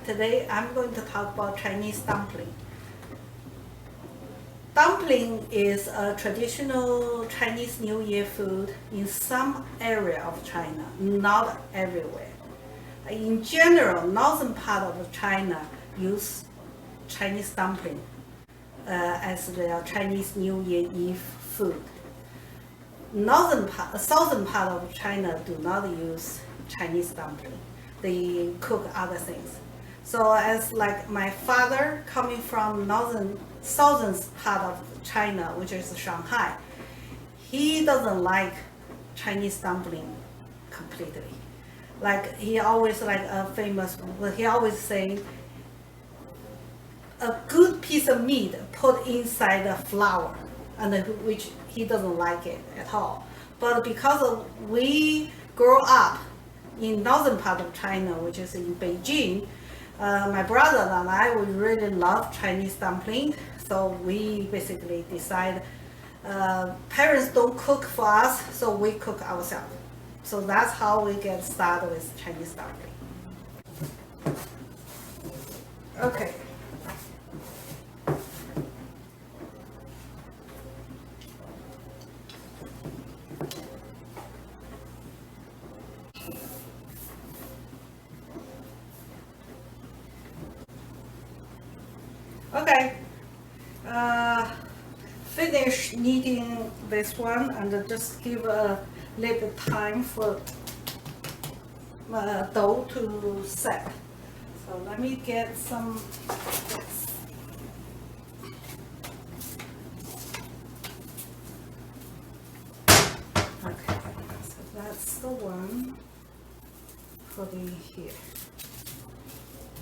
Today I'm going to talk about Chinese dumpling. Dumpling is a traditional Chinese New Year food in some area of China, not everywhere. In general, northern part of China use Chinese dumpling as their Chinese New Year Eve food. Southern part of China do not use Chinese dumpling. They cook other things. So as like my father coming from southern part of China, which is Shanghai, he doesn't like Chinese dumpling completely. Like he always he always say a good piece of meat put inside the flour, and which he doesn't like it at all. But because we grow up in northern part of China, which is in Beijing, my brother and I, we really love Chinese dumpling. So we basically decide, parents don't cook for us, so we cook ourselves. So that's how we get started with Chinese dumpling. Okay. Okay, finish kneading this one and just give a little bit time for dough to set. So let me get some this. Okay, so that's the one for the here.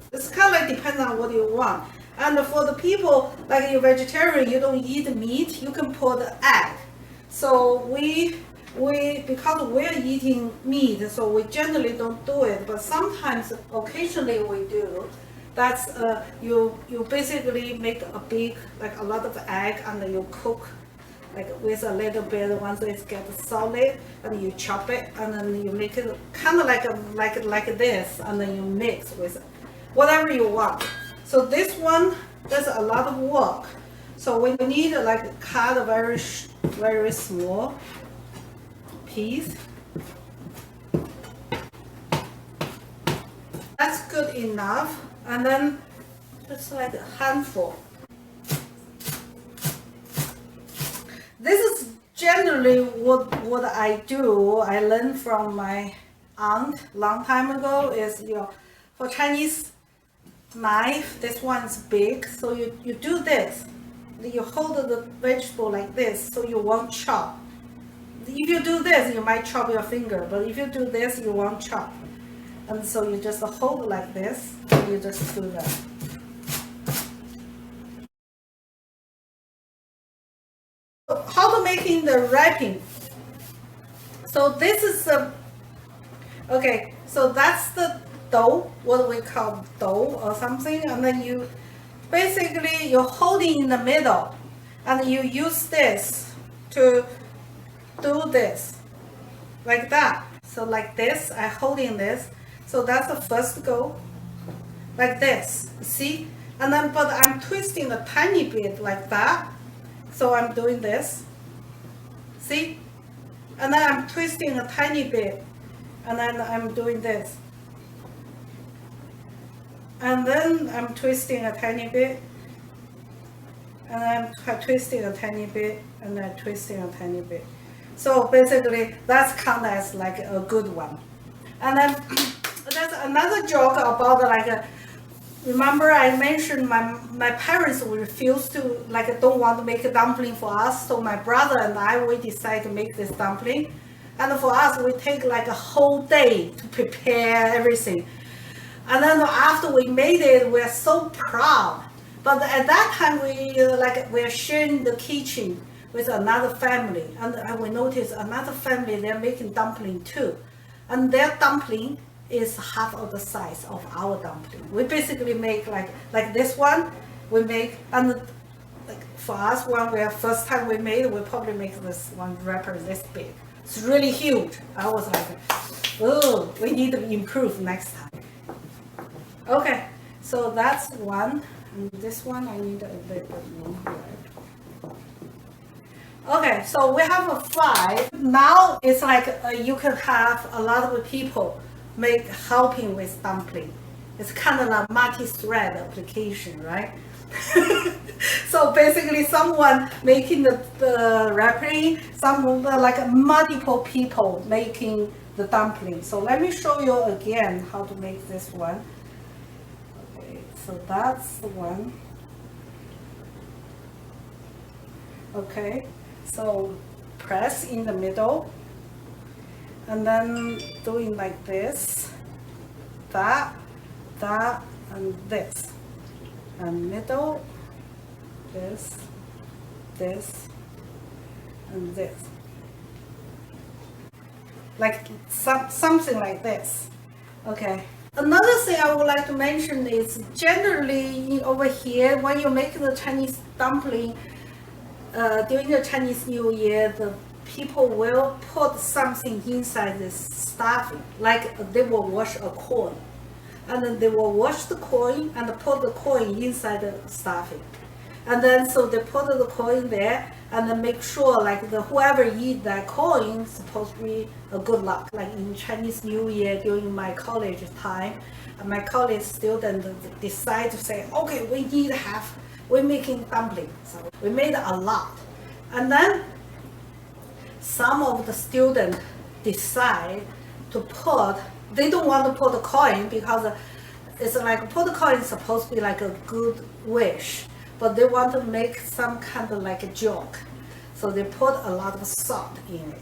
This kind of depends on what you want. And for the people, like you're vegetarian, you don't eat meat, you can put egg. So we because we're eating meat, so we generally don't do it, but sometimes, occasionally we do. That's, you basically make a lot of egg, and then you cook like with a little bit, once it gets solid, and you chop it, and then you make it kind of like this, and then you mix with whatever you want. So this one, there's a lot of work. So we need like cut a very small piece. That's good enough. And then just like a handful. This is generally what I do. I learned from my aunt long time ago is, for Chinese knife, this one's big, so you do this. You hold the vegetable like this, so you won't chop. If you do this, you might chop your finger, but if you do this, you won't chop. And so you just hold like this, and you just do that. How to making the wrapping? So this is okay, so that's the dough, what we call dough or something, and then you're holding in the middle, and you use this to do this, like that. So like this, I'm holding this, so that's the first go, like this, see? And then, but I'm twisting a tiny bit like that, so I'm doing this, see? And then I'm twisting a tiny bit, and then I'm doing this. And then I'm twisting a tiny bit, and I'm twisting a tiny bit, and then twisting a tiny bit. So basically, that's counted as like a good one. And then there's another joke about remember I mentioned my parents refuse to, don't want to make a dumpling for us. So my brother and I, we decide to make this dumpling. And for us, we take like a whole day to prepare everything. And then after we made it, we're so proud. But at that time, we're sharing the kitchen with another family, and we noticed another family, they're making dumpling too, and their dumpling is half of the size of our dumpling. We basically make like this one, we make, and for us, first time we made, we probably make this one wrapper this big. It's really huge. I was like, oh, we need to improve next time. Okay, So that's one, and this one I need a little bit more here. Okay, so we have a 5. Now it's like you can have a lot of people helping with dumpling. It's kind of a multi-thread application, right? So basically someone making the wrapping, like multiple people making the dumpling. So let me show you again how to make this one. Okay, so that's the one. Okay, so press in the middle and then doing like this, that, and this, and middle, this, and this, like something like this. Okay. Another thing I would like to mention is generally over here when you make the Chinese dumpling during the Chinese New Year, the people will put something inside this stuffing, like they will wash a coin, and then they will wash the coin and put the coin inside the stuffing, and then so they put the coin there and then make sure like whoever eat that coin supposed to be a good luck. Like in Chinese New Year during my college time, my college students decide to say, okay, we're making dumpling. So we made a lot. And then some of the students decide to they don't want to put a coin because it's like put a coin is supposed to be like a good wish, but they want to make some kind of like a joke. So they put a lot of salt in it.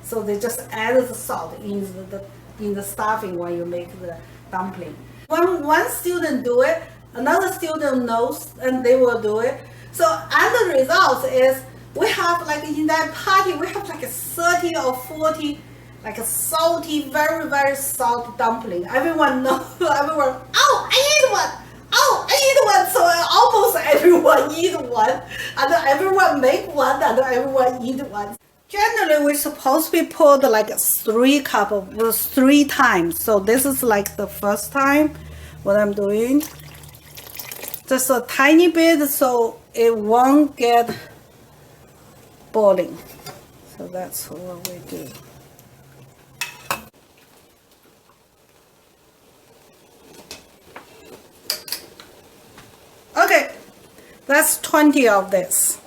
So they just add the salt in the stuffing when you make the dumpling. When one student do it, another student knows and they will do it. So and the result is we have like in that party we have like 30 or 40 like a salty, very, very salt dumpling. Everyone knows, everyone, oh, I eat one. Oh, I eat one. So almost everyone eat one. And everyone make one and everyone eat one. Generally, we're supposed to be put like 3 times. So this is like the first time what I'm doing. Just a tiny bit so it won't get boiling. So that's what we do. Okay, that's 20 of this.